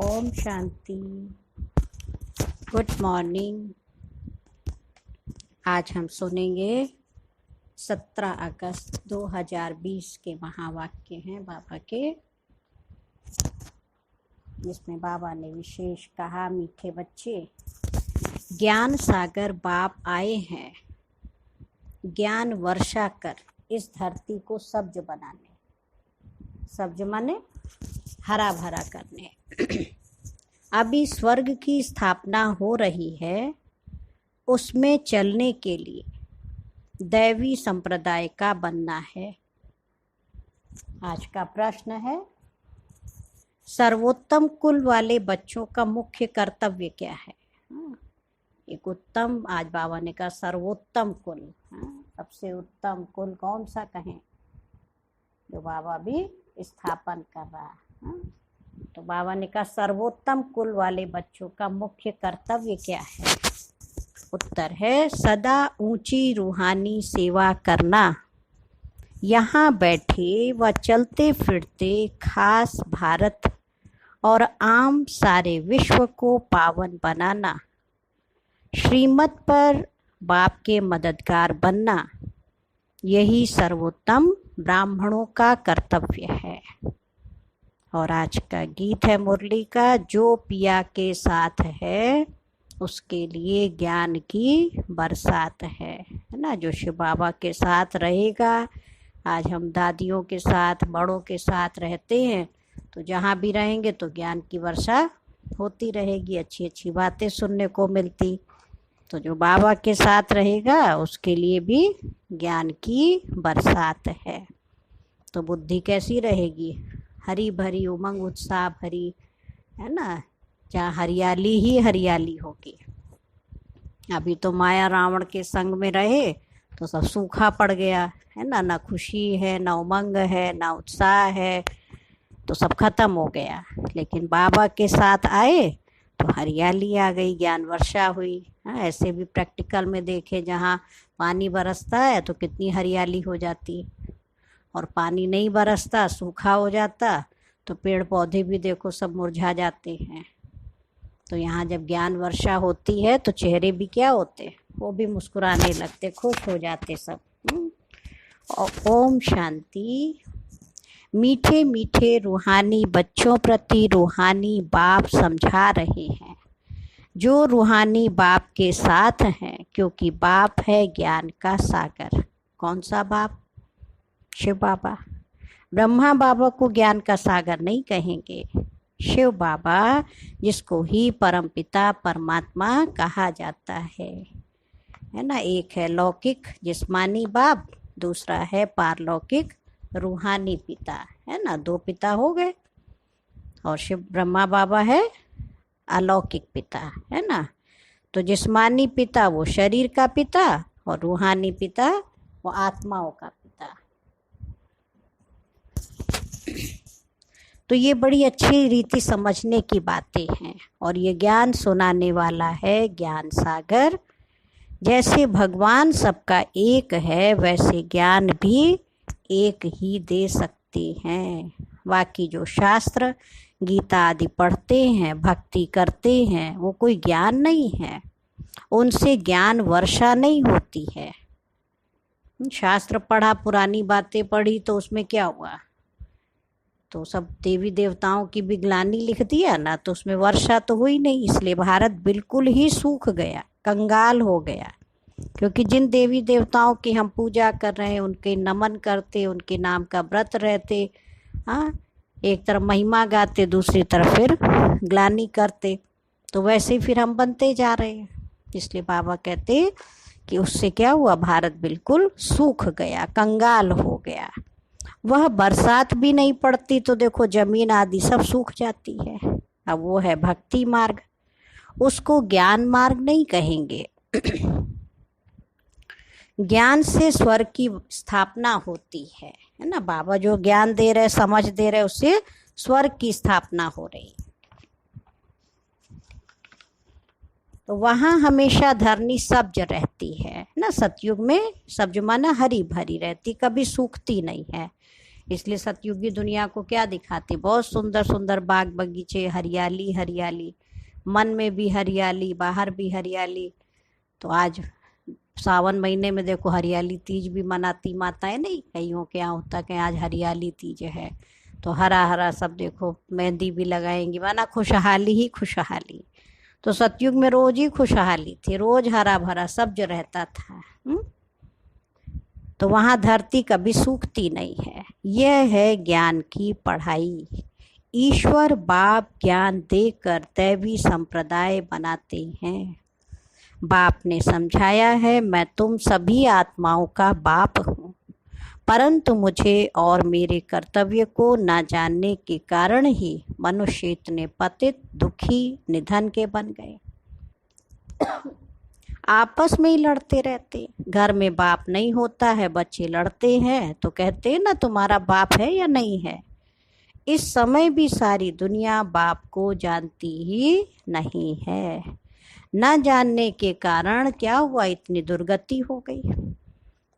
Om Shanti. Good morning. आज हम सुनेंगे 17 अगस्त 2020 के महावाक्य हैं बाबा के, जिसमें बाबा ने विशेष कहा, मीठे बच्चे, ज्ञान सागर बाप आए हैं ज्ञान वर्षा कर इस धरती को सब्ज बनाने। सब्ज माने हरा भरा करने। अभी स्वर्ग की स्थापना हो रही है, उसमें चलने के लिए दैवी संप्रदाय का बनना है। आज का प्रश्न है, सर्वोत्तम कुल वाले बच्चों का मुख्य कर्तव्य क्या है? एक उत्तम, आज बाबा ने कहा सर्वोत्तम कुल, सबसे उत्तम कुल कौन सा कहें, जो बाबा भी स्थापन कर रहा है। तो बाबा ने कहा सर्वोत्तम कुल वाले बच्चों का मुख्य कर्तव्य क्या है? उत्तर है, सदा ऊंची रूहानी सेवा करना। यहाँ बैठे व चलते फिरते खास भारत और आम सारे विश्व को पावन बनाना। श्रीमत पर बाप के मददगार बनना, यही सर्वोत्तम ब्राह्मणों का कर्तव्य है। और आज का गीत है मुरली का, जो पिया के साथ है उसके लिए ज्ञान की बरसात है ना। जो शिव बाबा के साथ रहेगा, आज हम दादियों के साथ, बड़ों के साथ रहते हैं, तो जहाँ भी रहेंगे तो ज्ञान की वर्षा होती रहेगी, अच्छी अच्छी बातें सुनने को मिलती। तो जो बाबा के साथ रहेगा उसके लिए भी ज्ञान की बरसात है। तो बुद्धि कैसी रहेगी? हरी भरी, उमंग उत्साह भरी, है ना, जहाँ हरियाली ही हरियाली होगी। अभी तो माया रावण के संग में रहे तो सब सूखा पड़ गया है ना, ना खुशी है, ना उमंग है, ना उत्साह है, तो सब खत्म हो गया। लेकिन बाबा के साथ आए तो हरियाली आ गई, ज्ञान वर्षा हुई। ऐसे भी प्रैक्टिकल में देखे, जहाँ पानी बरसता है तो कितनी हरियाली हो जाती, और पानी नहीं बरसता, सूखा हो जाता, तो पेड़ पौधे भी देखो सब मुरझा जाते हैं। तो यहाँ जब ज्ञान वर्षा होती है तो चेहरे भी क्या होते, वो भी मुस्कुराने लगते, खुश हो जाते सब। और ओम शांति। मीठे मीठे रूहानी बच्चों प्रति रूहानी बाप समझा रहे हैं, जो रूहानी बाप के साथ हैं, क्योंकि बाप है ज्ञान का सागर। कौन सा बाप? शिव बाबा। ब्रह्मा बाबा को ज्ञान का सागर नहीं कहेंगे, शिव बाबा, जिसको ही परमपिता परमात्मा कहा जाता है ना। एक है लौकिक जिस्मानी बाप, दूसरा है पारलौकिक रूहानी पिता, है ना। दो पिता हो गए, और शिव ब्रह्मा बाबा है अलौकिक पिता, है ना। तो जिस्मानी पिता वो शरीर का पिता, और रूहानी पिता वो आत्माओं का पिता। तो ये बड़ी अच्छी रीति समझने की बातें हैं, और ये ज्ञान सुनाने वाला है ज्ञान सागर। जैसे भगवान सबका एक है, वैसे ज्ञान भी एक ही दे सकते हैं। बाकी जो शास्त्र गीता आदि पढ़ते हैं, भक्ति करते हैं, वो कोई ज्ञान नहीं है, उनसे ज्ञान वर्षा नहीं होती है। शास्त्र पढ़ा, पुरानी बातें पढ़ी, तो उसमें क्या हुआ, तो सब देवी देवताओं की भी ग्लानि लिख दिया ना, तो उसमें वर्षा तो हुई नहीं। इसलिए भारत बिल्कुल ही सूख गया, कंगाल हो गया। क्योंकि जिन देवी देवताओं की हम पूजा कर रहे हैं, उनके नमन करते, उनके नाम का व्रत रहते, हाँ, एक तरफ महिमा गाते, दूसरी तरफ फिर ग्लानि करते, तो वैसे ही फिर हम बनते जा रहे हैं। इसलिए बाबा कहते कि उससे क्या हुआ, भारत बिल्कुल सूख गया, कंगाल हो गया। वह बरसात भी नहीं पड़ती तो देखो जमीन आदि सब सूख जाती है। अब वो है भक्ति मार्ग, उसको ज्ञान मार्ग नहीं कहेंगे। ज्ञान से स्वर्ग की स्थापना होती है ना। बाबा जो ज्ञान दे रहे, समझ दे रहे, उससे स्वर्ग की स्थापना हो रही। तो वहाँ हमेशा धरनी सब्ज रहती है ना। सतयुग में सब्ज माना हरी भरी रहती, कभी सूखती नहीं है। इसलिए सतयुगी दुनिया को क्या दिखाते, बहुत सुंदर सुंदर बाग बगीचे, हरियाली हरियाली, मन में भी हरियाली, बाहर भी हरियाली। तो आज सावन महीने में देखो हरियाली तीज भी मनाती माताएं, नहीं कईयों के यहाँ होता कि आज हरियाली तीज है, तो हरा हरा सब देखो मेहंदी भी लगाएंगी, माना खुशहाली ही खुशहाली। तो सतयुग में रोज ही खुशहाली थी, रोज हरा भरा सब जो रहता था। तो वहाँ धरती कभी सूखती नहीं है। यह है ज्ञान की पढ़ाई। ईश्वर बाप ज्ञान देकर दैवी संप्रदाय बनाते हैं। बाप ने समझाया है, मैं तुम सभी आत्माओं का बाप हूँ, परंतु मुझे और मेरे कर्तव्य को न जानने के कारण ही मनुष्य इतने पतित, दुखी, निधन के बन गए। आपस में ही लड़ते रहते। घर में बाप नहीं होता है, बच्चे लड़ते हैं तो कहते हैं ना तुम्हारा बाप है या नहीं है। इस समय भी सारी दुनिया बाप को जानती ही नहीं है। न जानने के कारण क्या हुआ, इतनी दुर्गति हो गई।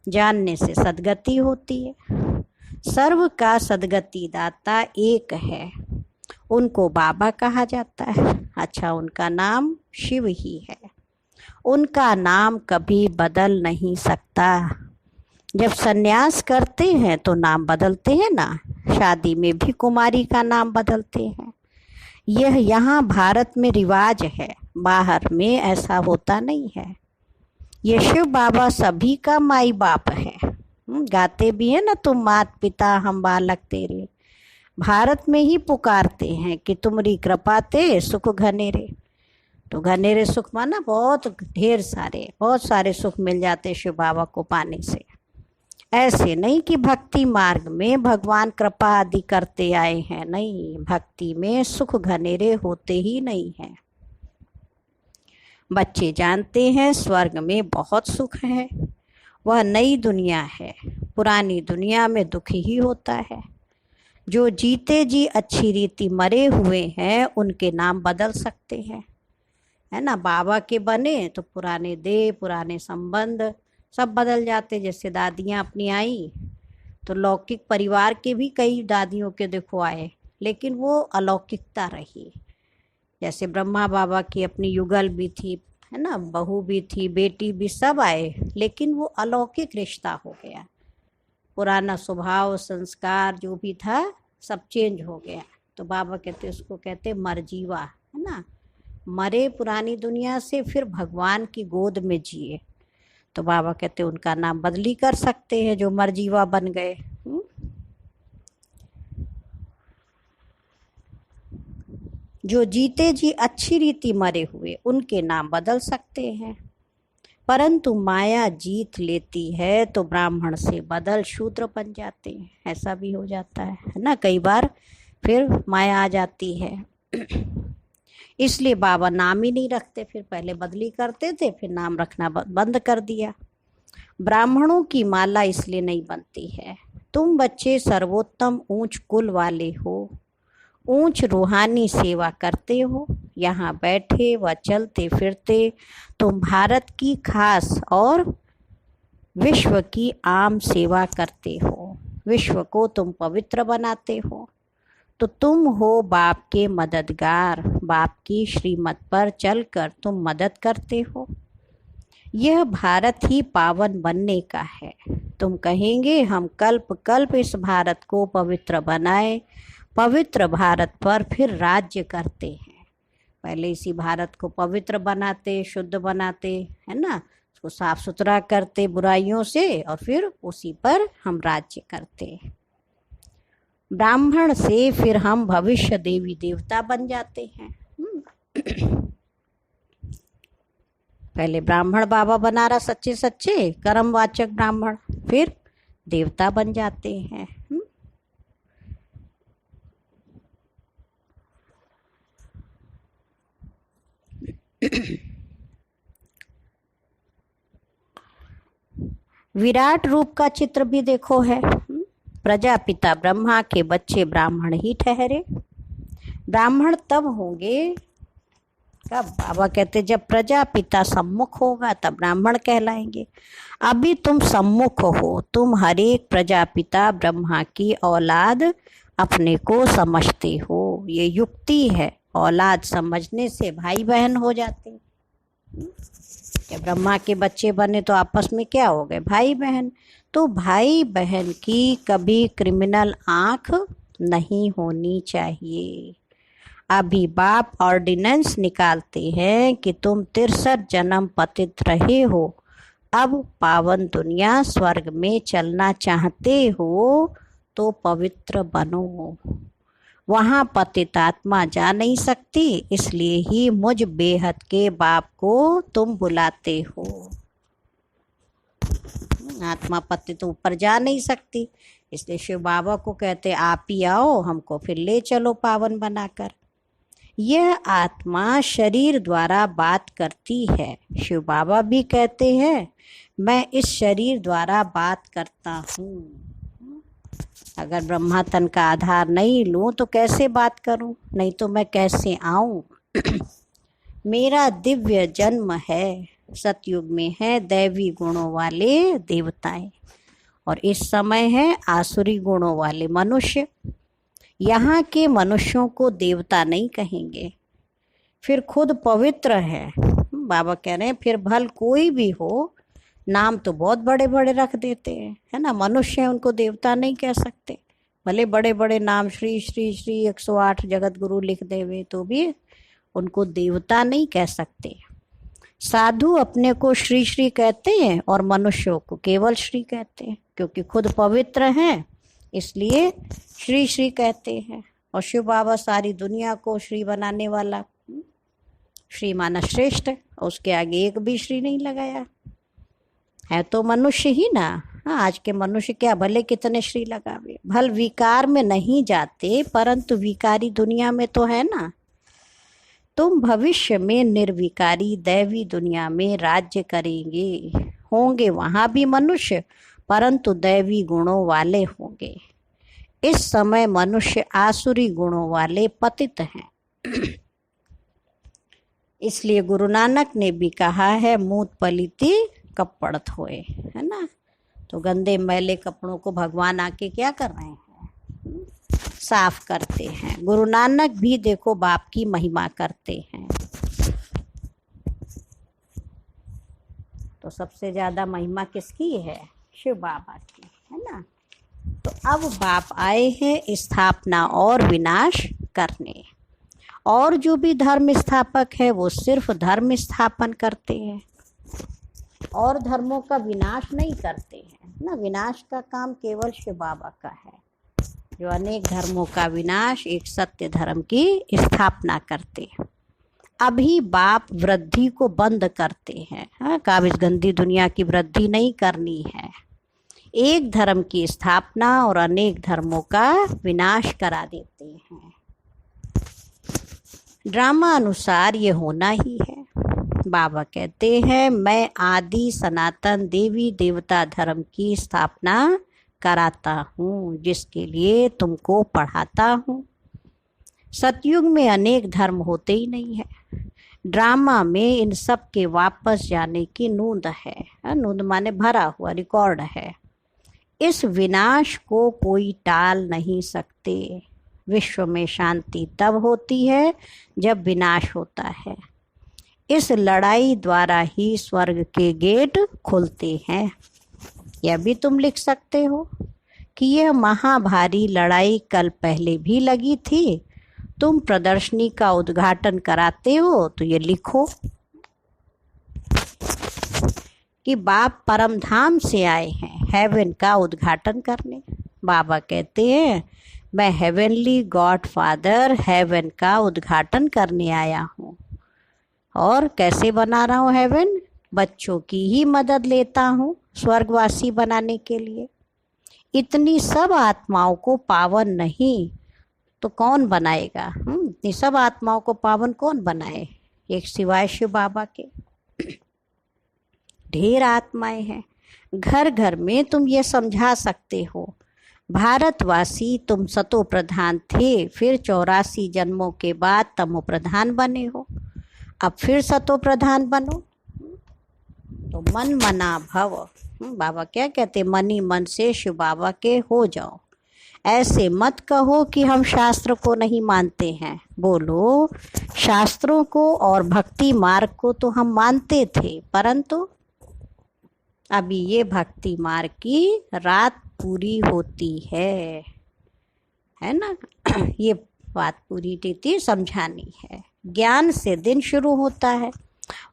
जानने से सद्गति होती है। सर्व का सद्गति दाता एक है, उनको बाबा कहा जाता है। अच्छा, उनका नाम शिव ही है। उनका नाम कभी बदल नहीं सकता। जब सन्यास करते हैं तो नाम बदलते हैं ना, शादी में भी कुमारी का नाम बदलते हैं। यह यहाँ भारत में रिवाज है, बाहर में ऐसा होता नहीं है। ये शिव बाबा सभी का माई बाप है। गाते भी है ना, तुम मात पिता हम बालक तेरे। भारत में ही पुकारते हैं कि तुमरी कृपा ते सुख घनेरे। तो घनेरे सुख माना बहुत ढेर सारे, बहुत सारे सुख मिल जाते शिव बाबा को पाने से। ऐसे नहीं कि भक्ति मार्ग में भगवान कृपा आदि करते आए हैं, नहीं, भक्ति में सुख घनेरे होते ही नहीं हैं। बच्चे जानते हैं स्वर्ग में बहुत सुख है, वह नई दुनिया है, पुरानी दुनिया में दुख ही होता है। जो जीते जी अच्छी रीति मरे हुए हैं उनके नाम बदल सकते हैं, है ना। बाबा के बने तो पुराने देह, पुराने संबंध सब बदल जाते। जैसे दादियाँ अपनी आई तो लौकिक परिवार के भी कई दादियों के देखो आए, लेकिन वो अलौकिकता रही। जैसे ब्रह्मा बाबा की अपनी युगल भी थी, है ना, बहू भी थी, बेटी भी, सब आए, लेकिन वो अलौकिक रिश्ता हो गया। पुराना स्वभाव संस्कार जो भी था सब चेंज हो गया। तो बाबा कहते उसको कहते मरजीवा, है ना, मरे पुरानी दुनिया से फिर भगवान की गोद में जिए। तो बाबा कहते उनका नाम बदली कर सकते हैं जो मरजीवा बन गए। जो जीते जी अच्छी रीति मरे हुए उनके नाम बदल सकते हैं, परंतु माया जीत लेती है तो ब्राह्मण से बदल शूद्र बन जाते हैं। ऐसा भी हो जाता है ना, कई बार फिर माया आ जाती है। इसलिए बाबा नाम ही नहीं रखते, फिर पहले बदली करते थे, फिर नाम रखना बंद कर दिया। ब्राह्मणों की माला इसलिए नहीं बनती है, तुम बच्चे सर्वोत्तम ऊंच कुल वाले हो, ऊंच रूहानी सेवा करते हो। यहाँ बैठे व चलते फिरते तुम भारत की खास और विश्व की आम सेवा करते हो। विश्व को तुम पवित्र बनाते हो। तो तुम हो बाप के मददगार, बाप की श्रीमत पर चलकर तुम मदद करते हो। यह भारत ही पावन बनने का है। तुम कहेंगे हम कल्प कल्प इस भारत को पवित्र बनाए, पवित्र भारत पर फिर राज्य करते हैं। पहले इसी भारत को पवित्र बनाते, शुद्ध बनाते, है ना, उसको साफ सुथरा करते बुराइयों से, और फिर उसी पर हम राज्य करते। ब्राह्मण से फिर हम भविष्य देवी देवता बन जाते हैं। पहले ब्राह्मण बाबा बना रहा, सच्चे सच्चे कर्मवाचक ब्राह्मण, फिर देवता बन जाते हैं। विराट रूप का चित्र भी देखो है। प्रजापिता ब्रह्मा के बच्चे ब्राह्मण ही ठहरे। ब्राह्मण तब होंगे कब? बाबा कहते जब प्रजापिता सम्मुख होगा तब ब्राह्मण कहलाएंगे। अभी तुम सम्मुख हो, तुम हर एक प्रजापिता ब्रह्मा की औलाद अपने को समझते हो। ये युक्ति है, औलाद समझने से भाई बहन हो जाते। जब ब्रह्मा के बच्चे बने तो आपस में क्या हो गए? भाई बहन। तो भाई बहन की कभी क्रिमिनल आंख नहीं होनी चाहिए। अभी बाप ऑर्डिनेंस निकालते हैं कि तुम 63 जन्म पतित रहे हो, अब पावन दुनिया स्वर्ग में चलना चाहते हो तो पवित्र बनो। वहाँ पतित आत्मा जा नहीं सकती, इसलिए ही मुझ बेहद के बाप को तुम बुलाते हो। आत्मा पतित ऊपर जा नहीं सकती, इसलिए शिव बाबा को कहते आप ही आओ, हमको फिर ले चलो पावन बनाकर। यह आत्मा शरीर द्वारा बात करती है। शिव बाबा भी कहते हैं मैं इस शरीर द्वारा बात करता हूँ। अगर ब्रह्मा तन का आधार नहीं लूँ तो कैसे बात करूँ? नहीं तो मैं कैसे आऊँ? मेरा दिव्य जन्म है। सतयुग में है दैवी गुणों वाले देवताएं और इस समय है आसुरी गुणों वाले मनुष्य। यहाँ के मनुष्यों को देवता नहीं कहेंगे, फिर खुद पवित्र है। बाबा कह रहे हैं फिर भल कोई भी हो, नाम तो बहुत बड़े बड़े रख देते हैं, है ना। मनुष्य है उनको देवता नहीं कह सकते। भले बड़े बड़े नाम श्री श्री श्री 108 जगत गुरु लिख देवे तो भी उनको देवता नहीं कह सकते। साधु अपने को श्री श्री कहते हैं और मनुष्यों को केवल श्री कहते हैं, क्योंकि खुद पवित्र हैं इसलिए श्री श्री कहते हैं। और शिव बाबा सारी दुनिया को श्री बनाने वाला, श्री माना श्रेष्ठ, उसके आगे एक भी श्री नहीं लगाया है तो मनुष्य ही ना। हाँ, आज के मनुष्य क्या भले कितने श्री लगावे, भल विकार में नहीं जाते परंतु विकारी दुनिया में तो है ना। तुम भविष्य में निर्विकारी दैवी दुनिया में राज्य करेंगे, होंगे वहाँ भी मनुष्य परंतु दैवी गुणों वाले होंगे। इस समय मनुष्य आसुरी गुणों वाले पतित हैं। इसलिए गुरु नानक ने भी कहा है मूत पलिति कपड़त होए, है ना। तो गंदे मैले कपड़ों को भगवान आके क्या कर रहे हैं? साफ करते हैं। गुरु नानक भी देखो बाप की महिमा करते हैं। तो सबसे ज़्यादा महिमा किसकी है? शिव बाबा की, है ना। तो अब बाप आए हैं स्थापना और विनाश करने, और जो भी धर्म स्थापक है वो सिर्फ धर्म स्थापन करते हैं और धर्मों का विनाश नहीं करते हैं ना। विनाश का काम केवल शिव बाबा का है, जो अनेक धर्मों का विनाश एक सत्य धर्म की स्थापना करते हैं। अभी बाप वृद्धि को बंद करते हैं। हाँ, काम इस गंदी दुनिया की वृद्धि नहीं करनी है, एक धर्म की स्थापना और अनेक धर्मों का विनाश करा देते हैं। ड्रामा अनुसार ये होना ही है। बाबा कहते हैं मैं आदि सनातन देवी देवता धर्म की स्थापना कराता हूँ, जिसके लिए तुमको पढ़ाता हूँ। सतयुग में अनेक धर्म होते ही नहीं है। ड्रामा में इन सब के वापस जाने की नूंद है। नूंद माने भरा हुआ रिकॉर्ड है। इस विनाश को कोई टाल नहीं सकते। विश्व में शांति तब होती है जब विनाश होता है। इस लड़ाई द्वारा ही स्वर्ग के गेट खुलते हैं। यह भी तुम लिख सकते हो कि यह महाभारी लड़ाई कल पहले भी लगी थी। तुम प्रदर्शनी का उद्घाटन कराते हो तो ये लिखो कि बाप परम धाम से आए हैं हेवन का उद्घाटन करने। बाबा कहते हैं मैं हेवनली गॉड फादर हेवन का उद्घाटन करने आया हूँ। और कैसे बना रहा हूँ हेवन? बच्चों की ही मदद लेता हूँ स्वर्गवासी बनाने के लिए। इतनी सब आत्माओं को पावन नहीं तो कौन बनाएगा? इतनी सब आत्माओं को पावन कौन बनाए? एक सिवाय शिव बाबा के ढेर आत्माएं हैं। घर घर में तुम ये समझा सकते हो भारतवासी तुम सतो प्रधान थे, फिर 84 जन्मों के बाद तमो प्रधान बने हो। अब फिर सतो प्रधान बनो। तो मन मना भव। बाबा क्या कहते, मन ही मन से शिव बाबा के हो जाओ। ऐसे मत कहो कि हम शास्त्र को नहीं मानते हैं। बोलो, शास्त्रों को और भक्ति मार्ग को तो हम मानते थे, परंतु अभी ये भक्ति मार्ग की रात पूरी होती है ना। ये बात पूरी रीति समझानी है। ज्ञान से दिन शुरू होता है।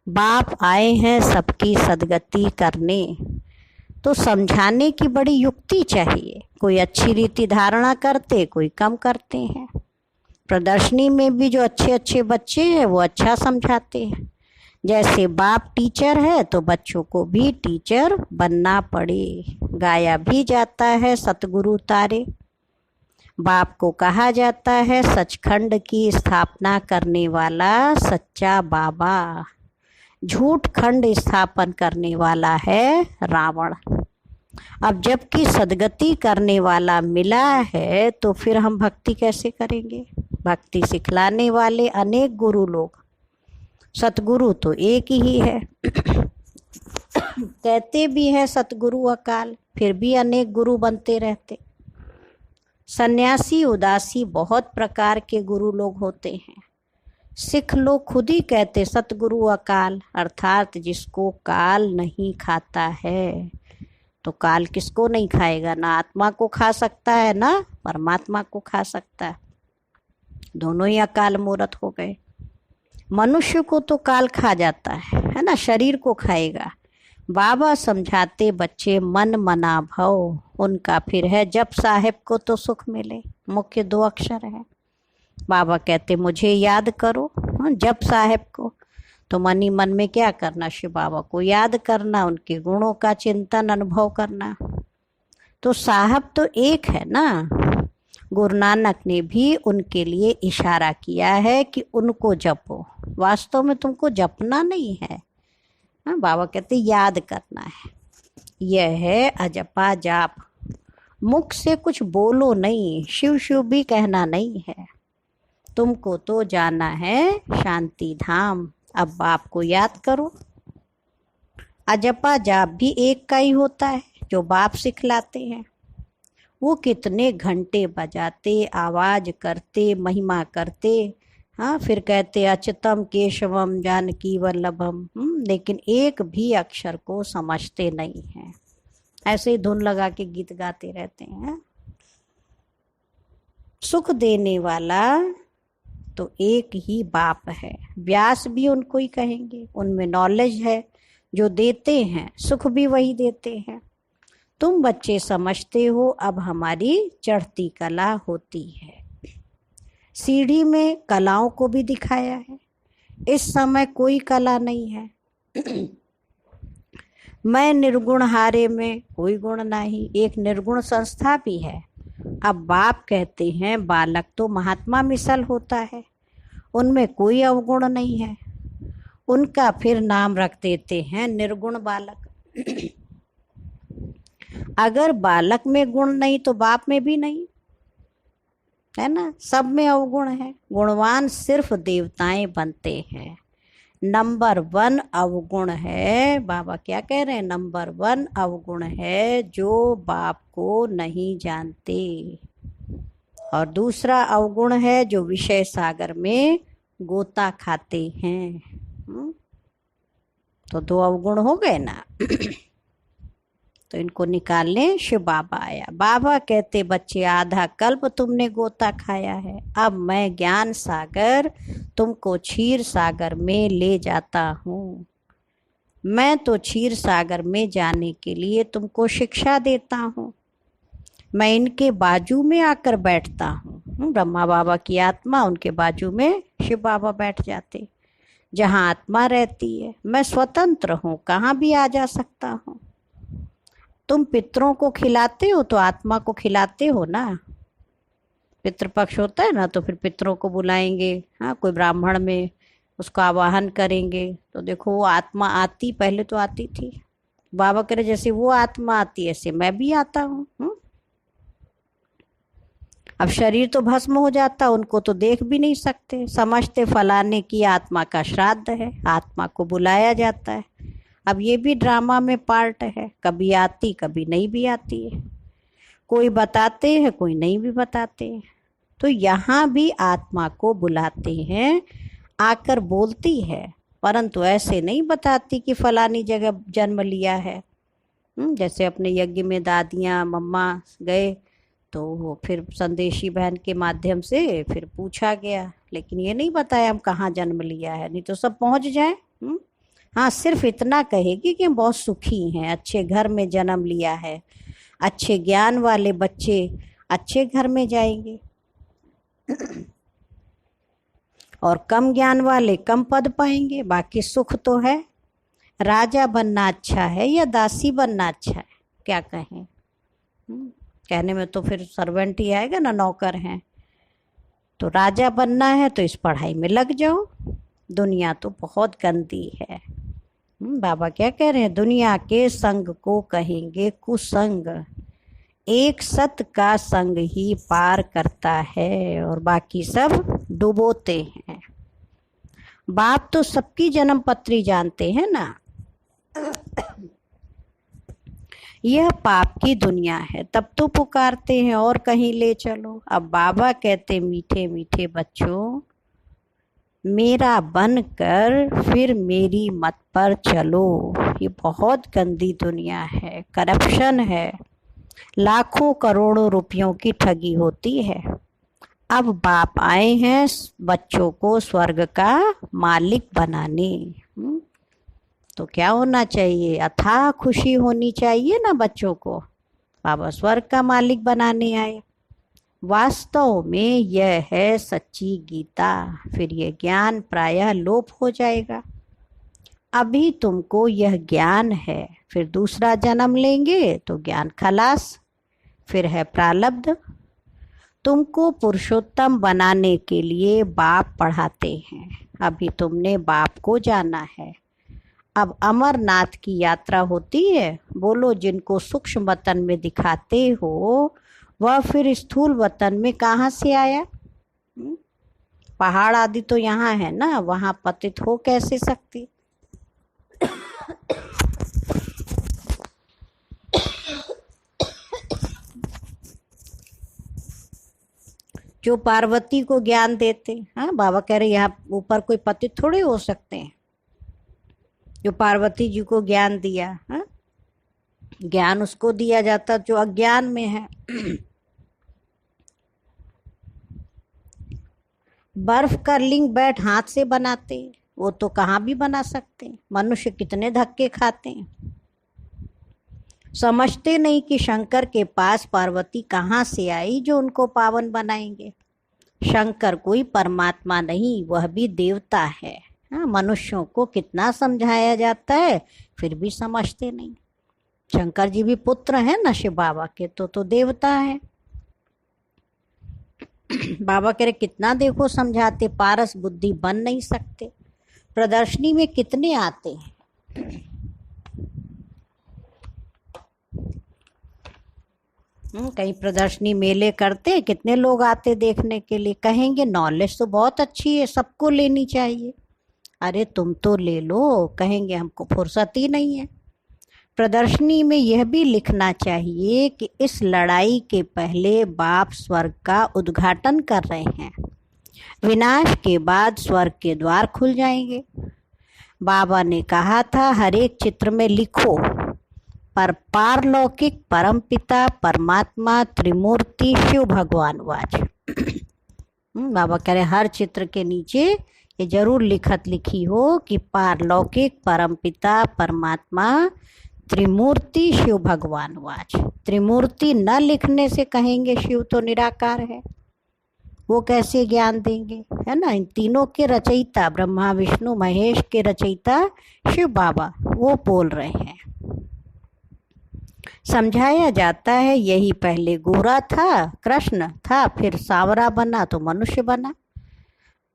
बाप आए हैं सबकी सदगति करने, तो समझाने की बड़ी युक्ति चाहिए। कोई अच्छी रीति धारणा करते, कोई कम करते हैं। प्रदर्शनी में भी जो अच्छे अच्छे बच्चे हैं वो अच्छा समझाते हैं। जैसे बाप टीचर है तो बच्चों को भी टीचर बनना पड़े। गाया भी जाता है सतगुरु तारे। बाप को कहा जाता है सचखंड की स्थापना करने वाला सच्चा बाबा। झूठ खंड स्थापन करने वाला है रावण। अब जबकि सदगति करने वाला मिला है तो फिर हम भक्ति कैसे करेंगे। भक्ति सिखलाने वाले अनेक गुरु लोग, सतगुरु तो एक ही है। कहते भी है सतगुरु अकाल, फिर भी अनेक गुरु बनते रहते। सन्यासी उदासी बहुत प्रकार के गुरु लोग होते हैं। सिख लोग खुद ही कहते सतगुरु अकाल, अर्थात जिसको काल नहीं खाता है। तो काल किसको नहीं खाएगा, ना आत्मा को खा सकता है ना परमात्मा को खा सकता है। दोनों ही अकाल मूर्त हो गए। मनुष्य को तो काल खा जाता है ना, शरीर को खाएगा। बाबा समझाते बच्चे मन मना भव, उनका फिर है जप साहेब को तो सुख मिले। मुख्य 2 अक्षर है। बाबा कहते मुझे याद करो, जप साहेब को। तो मन ही मन में क्या करना, शिव बाबा को याद करना, उनके गुणों का चिंतन अनुभव करना। तो साहब तो एक है ना। गुरु नानक ने भी उनके लिए इशारा किया है कि उनको जपो। वास्तव में तुमको जपना नहीं है, बाबा कहते याद करना है। यह है अजपा जाप। मुख से कुछ बोलो नहीं, शिव शिव भी कहना नहीं है। तुमको तो जाना है शांति धाम। अब बाप को याद करो। अजपा जाप भी एक का ही होता है जो बाप सिखलाते हैं। वो कितने घंटे बजाते, आवाज करते, महिमा करते, हाँ, फिर कहते अच्युतम केशवम जानकी वल्लभम, लेकिन एक भी अक्षर को समझते नहीं हैं। ऐसे ही धुन लगा के गीत गाते रहते हैं। सुख देने वाला तो एक ही बाप है। व्यास भी उनको ही कहेंगे। उनमें नॉलेज है, जो देते हैं सुख भी वही देते हैं। तुम बच्चे समझते हो अब हमारी चढ़ती कला होती है। सीढ़ी में कलाओं को भी दिखाया है। इस समय कोई कला नहीं है। मैं निर्गुण हारे में कोई गुण नहीं। एक निर्गुण संस्था भी है। अब बाप कहते हैं बालक तो महात्मा मिसल होता है, उनमें कोई अवगुण नहीं है। उनका फिर नाम रख देते हैं निर्गुण बालक। अगर बालक में गुण नहीं तो बाप में भी नहीं है ना। सब में अवगुण है। गुणवान सिर्फ देवताएं बनते हैं। नंबर 1 अवगुण है। बाबा क्या कह रहे हैं, नंबर 1 अवगुण है जो बाप को नहीं जानते। और दूसरा अवगुण है जो विषय सागर में गोता खाते हैं। तो 2 अवगुण हो गए ना। तो इनको निकालने शिव बाबा आया। बाबा कहते बच्चे आधा कल्प तुमने गोता खाया है, अब मैं ज्ञान सागर तुमको क्षीर सागर में ले जाता हूँ। मैं तो क्षीर सागर में जाने के लिए तुमको शिक्षा देता हूँ। मैं इनके बाजू में आकर बैठता हूँ। ब्रह्मा बाबा की आत्मा, उनके बाजू में शिव बाबा बैठ जाते। जहाँ आत्मा रहती है मैं स्वतंत्र हूँ, कहाँ भी आ जा सकता हूँ। तुम पितरों को खिलाते हो तो आत्मा को खिलाते हो ना। पितृपक्ष होता है ना, तो फिर पितरों को बुलाएंगे। हाँ, कोई ब्राह्मण में उसको आवाहन करेंगे। तो देखो वो आत्मा आती, पहले तो आती थी। बाबा कह रहे जैसे वो आत्मा आती है ऐसे मैं भी आता हूँ। अब शरीर तो भस्म हो जाता, उनको तो देख भी नहीं सकते, समझते फलाने की आत्मा का श्राद्ध है, आत्मा को बुलाया जाता है। अब ये भी ड्रामा में पार्ट है, कभी आती कभी नहीं भी आती है, कोई बताते हैं कोई नहीं भी बताते हैं। तो यहाँ भी आत्मा को बुलाते हैं, आकर बोलती है, परंतु ऐसे नहीं बताती कि फलानी जगह जन्म लिया है। जैसे अपने यज्ञ में दादियाँ मम्मा गए तो वो फिर संदेशी बहन के माध्यम से फिर पूछा गया, लेकिन ये नहीं बताया हम कहाँ जन्म लिया है, नहीं तो सब पहुँच जाए। हाँ, सिर्फ इतना कहेगी कि हम बहुत सुखी हैं, अच्छे घर में जन्म लिया है, अच्छे ज्ञान वाले बच्चे अच्छे घर में जाएंगे और कम ज्ञान वाले कम पद पाएंगे। बाकी सुख तो है। राजा बनना अच्छा है या दासी बनना अच्छा है, क्या कहें? कहने में तो फिर सर्वेंट ही आएगा ना, नौकर हैं। तो राजा बनना है तो इस पढ़ाई में लग जाओ। दुनिया तो बहुत गंदी है। बाबा क्या कह रहे हैं? दुनिया के संग को कहेंगे कुसंग, एक सत का संग ही पार करता है और बाकी सब डुबोते हैं। बाप तो सबकी जन्म पत्री जानते हैं ना। यह पाप की दुनिया है, तब तो पुकारते हैं और कहीं ले चलो। अब बाबा कहते मीठे मीठे बच्चों, मेरा बनकर फिर मेरी मत पर चलो। ये बहुत गंदी दुनिया है, करप्शन है, लाखों करोड़ों रुपयों की ठगी होती है। अब बाप आए हैं बच्चों को स्वर्ग का मालिक बनाने। तो क्या होना चाहिए? अथाह खुशी होनी चाहिए ना बच्चों को। बाबा स्वर्ग का मालिक बनाने आए। वास्तव में यह है सच्ची गीता। फिर ये ज्ञान प्रायः लोप हो जाएगा। अभी तुमको यह ज्ञान है, फिर दूसरा जन्म लेंगे तो ज्ञान खलास, फिर है प्रारब्ध। तुमको पुरुषोत्तम बनाने के लिए बाप पढ़ाते हैं। अभी तुमने बाप को जाना है। अब अमरनाथ की यात्रा होती है, बोलो जिनको सूक्ष्म वतन में दिखाते हो वह फिर स्थूल वतन में कहाँ से आया? पहाड़ आदि तो यहाँ है ना, वहाँ पतित हो कैसे सकती? जो पार्वती को ज्ञान देते, हाँ बाबा कह रहे यहाँ ऊपर कोई पतित थोड़े हो सकते हैं। जो पार्वती जी को ज्ञान दिया, हाँ ज्ञान उसको दिया जाता जो अज्ञान में है। बर्फ का लिंग बैठ हाथ से बनाते, वो तो कहाँ भी बना सकते। मनुष्य कितने धक्के खाते हैं, समझते नहीं कि शंकर के पास पार्वती कहाँ से आई जो उनको पावन बनाएंगे। शंकर कोई परमात्मा नहीं, वह भी देवता है। हाँ, मनुष्यों को कितना समझाया जाता है फिर भी समझते नहीं। शंकर जी भी पुत्र हैं ना शिव बाबा के, तो देवता है। बाबा कह रहे कितना देखो समझाते, पारस बुद्धि बन नहीं सकते। प्रदर्शनी में कितने आते हैं, कहीं प्रदर्शनी मेले करते, कितने लोग आते देखने के लिए। कहेंगे नॉलेज तो बहुत अच्छी है, सबको लेनी चाहिए। अरे तुम तो ले लो, कहेंगे हमको फुर्सत ही नहीं है। प्रदर्शनी में यह भी लिखना चाहिए कि इस लड़ाई के पहले बाप स्वर्ग का उद्घाटन कर रहे हैं, विनाश के बाद स्वर्ग के द्वार खुल जाएंगे। बाबा ने कहा था हर एक चित्र में लिखो पर पारलौकिक परमपिता परमात्मा त्रिमूर्ति शिव भगवान वाच। बाबा कह रहे हर चित्र के नीचे ये जरूर लिखी हो कि पारलौकिक परमपिता परमात्मा त्रिमूर्ति शिव भगवान वाच। त्रिमूर्ति न लिखने से कहेंगे शिव तो निराकार है, वो कैसे ज्ञान देंगे, है ना। इन तीनों के रचयिता ब्रह्मा विष्णु महेश के रचयिता शिव बाबा वो बोल रहे हैं। समझाया जाता है यही पहले गोरा था कृष्ण था, फिर सांवरा बना तो मनुष्य बना।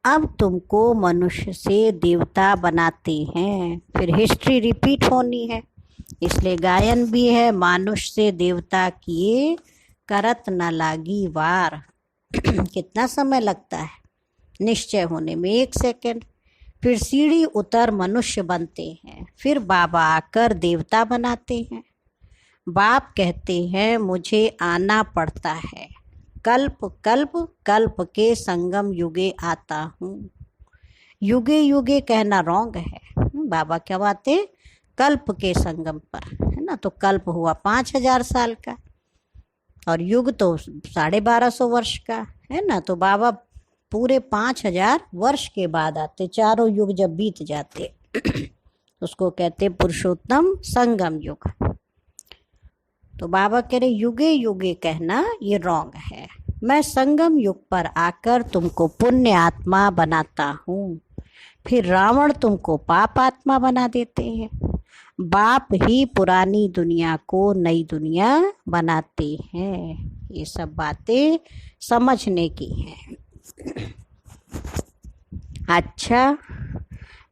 अब तुमको मनुष्य से देवता बनाते हैं, फिर हिस्ट्री रिपीट होनी है। इसलिए गायन भी है, मानुष से देवता किए करत न लागी वार। कितना समय लगता है? निश्चय होने में 1 सेकंड। फिर सीढ़ी उतर मनुष्य बनते हैं, फिर बाबा आकर देवता बनाते हैं। बाप कहते हैं मुझे आना पड़ता है, कल्प कल्प कल्प के संगम युगे आता हूँ। युगे युगे कहना रॉन्ग है। बाबा क्या बातें? कल्प के संगम पर, है ना। तो कल्प हुआ 5000 साल का और युग तो 1250 वर्ष का, है ना। तो बाबा पूरे 5000 वर्ष के बाद आते, चारों युग जब बीत जाते उसको कहते पुरुषोत्तम संगम युग। तो बाबा कह रहे युगे युगे कहना ये रॉन्ग है। मैं संगम युग पर आकर तुमको पुण्य आत्मा बनाता हूँ, फिर रावण तुमको पाप आत्मा बना देते हैं। बाप ही पुरानी दुनिया को नई दुनिया बनाते हैं। ये सब बातें समझने की हैं। अच्छा,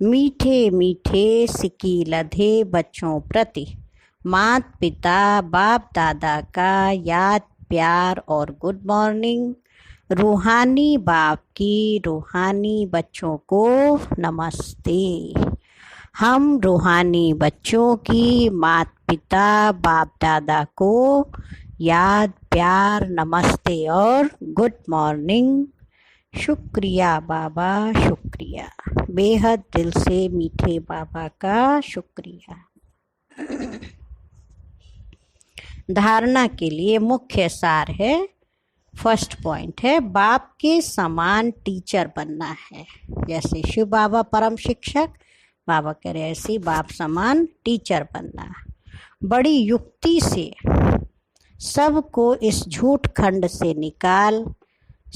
मीठे मीठे सिक्की लधे बच्चों प्रति माता पिता बाप दादा का याद प्यार और गुड मॉर्निंग। रूहानी बाप की रूहानी बच्चों को नमस्ते। हम रूहानी बच्चों की माता पिता बाप दादा को याद प्यार नमस्ते और गुड मॉर्निंग। शुक्रिया बाबा, शुक्रिया। बेहद दिल से मीठे बाबा का शुक्रिया। धारणा के लिए मुख्य सार है, फर्स्ट पॉइंट है बाप के समान टीचर बनना है। जैसे शिव बाबा परम शिक्षक, बाबा कह रहे ऐसे बाप समान टीचर बनना। बड़ी युक्ति से सबको इस झूठ खंड से निकाल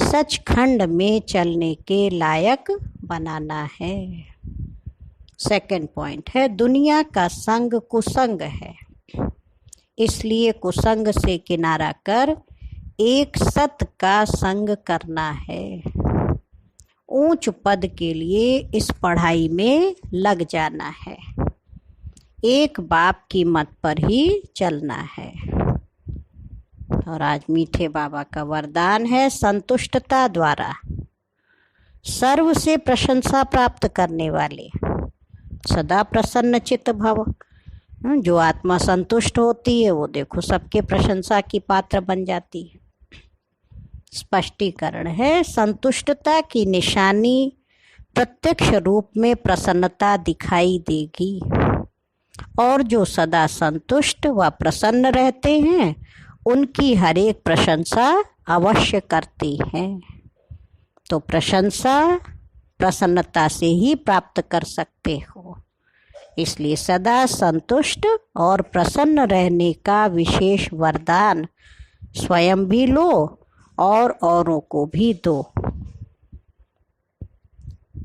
सच खंड में चलने के लायक बनाना है। सेकंड पॉइंट है दुनिया का संग कुसंग है, इसलिए कुसंग से किनारा कर एक सत का संग करना है। ऊंच पद के लिए इस पढ़ाई में लग जाना है, एक बाप की मत पर ही चलना है। और आज मीठे बाबा का वरदान है संतुष्टता द्वारा सर्व से प्रशंसा प्राप्त करने वाले सदा प्रसन्न चित्त भव। जो आत्मा संतुष्ट होती है वो देखो सबके प्रशंसा की पात्र बन जाती है। स्पष्टीकरण है संतुष्टता की निशानी प्रत्यक्ष रूप में प्रसन्नता दिखाई देगी, और जो सदा संतुष्ट व प्रसन्न रहते हैं उनकी हर एक प्रशंसा अवश्य करते हैं। तो प्रशंसा प्रसन्नता से ही प्राप्त कर सकते हो, इसलिए सदा संतुष्ट और प्रसन्न रहने का विशेष वरदान स्वयं भी लो और औरों को भी दो,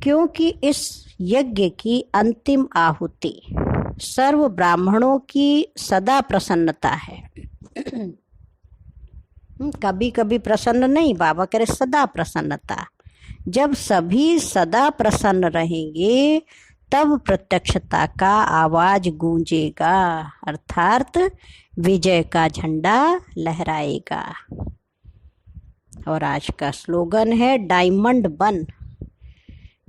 क्योंकि इस यज्ञ की अंतिम आहुति सर्व ब्राह्मणों की सदा प्रसन्नता है। कभी कभी प्रसन्न नहीं, बाबा करे सदा प्रसन्नता। जब सभी सदा प्रसन्न रहेंगे तब प्रत्यक्षता का आवाज गूंजेगा, अर्थात विजय का झंडा लहराएगा। और आज का स्लोगन है डायमंड बन।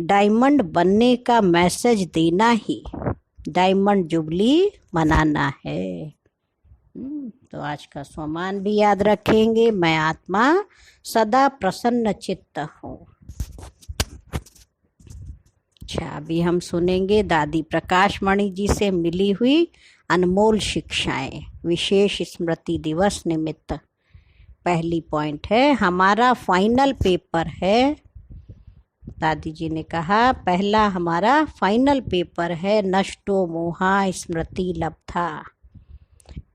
डायमंड बनने का मैसेज देना ही डायमंड जुबली मनाना है। तो आज का स्वमान भी याद रखेंगे, मैं आत्मा सदा प्रसन्न चित्त हूँ। अच्छा, अभी हम सुनेंगे दादी प्रकाश मणि जी से मिली हुई अनमोल शिक्षाएं विशेष स्मृति दिवस निमित्त। पहली पॉइंट है हमारा फाइनल पेपर है। दादी जी ने कहा पहला हमारा फाइनल पेपर है नष्टो मोहा स्मृति लब्धा।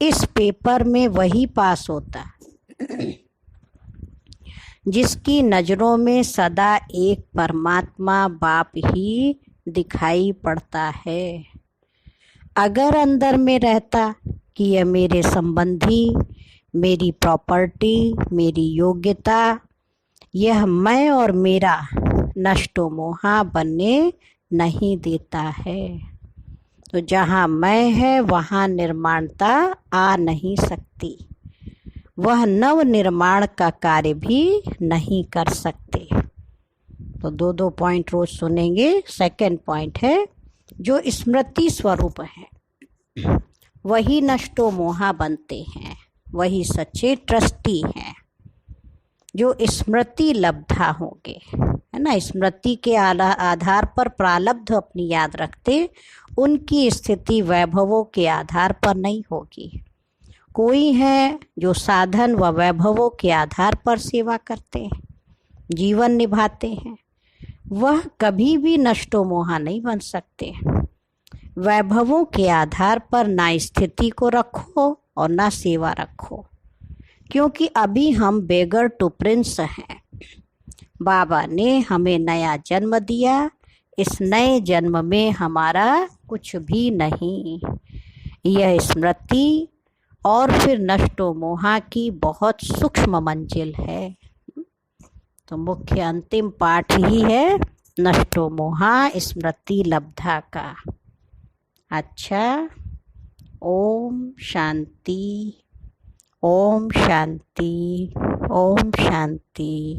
इस पेपर में वही पास होता जिसकी नज़रों में सदा एक परमात्मा बाप ही दिखाई पड़ता है। अगर अंदर में रहता कि यह मेरे संबंधी, मेरी प्रॉपर्टी, मेरी योग्यता, यह मैं और मेरा नष्टो मोहा बनने नहीं देता है। तो जहाँ मैं है वहाँ निर्माणता आ नहीं सकती, वह नव निर्माण का कार्य भी नहीं कर सकते। तो दो दो पॉइंट रोज सुनेंगे। सेकंड पॉइंट है जो स्मृति स्वरूप है वही नष्टो मोहा बनते हैं, वही सच्चे ट्रस्टी हैं। जो स्मृति लब्धा होंगे, है ना, स्मृति के आधार पर प्रारब्ध अपनी याद रखते, उनकी स्थिति वैभवों के आधार पर नहीं होगी। कोई है जो साधन व वैभवों के आधार पर सेवा करते हैं, जीवन निभाते हैं, वह कभी भी नष्टो मोहा नहीं बन सकते। वैभवों के आधार पर ना स्थिति को रखो और ना सेवा रखो, क्योंकि अभी हम बेगर टू प्रिंस हैं। बाबा ने हमें नया जन्म दिया, इस नए जन्म में हमारा कुछ भी नहीं। यह स्मृति और फिर नष्टो मोहा की बहुत सूक्ष्म मंजिल है। तो मुख्य अंतिम पाठ ही है नष्टो मोहा स्मृति लब्धा का। अच्छा, ओम शांति, ओम शांति, ओम शांति।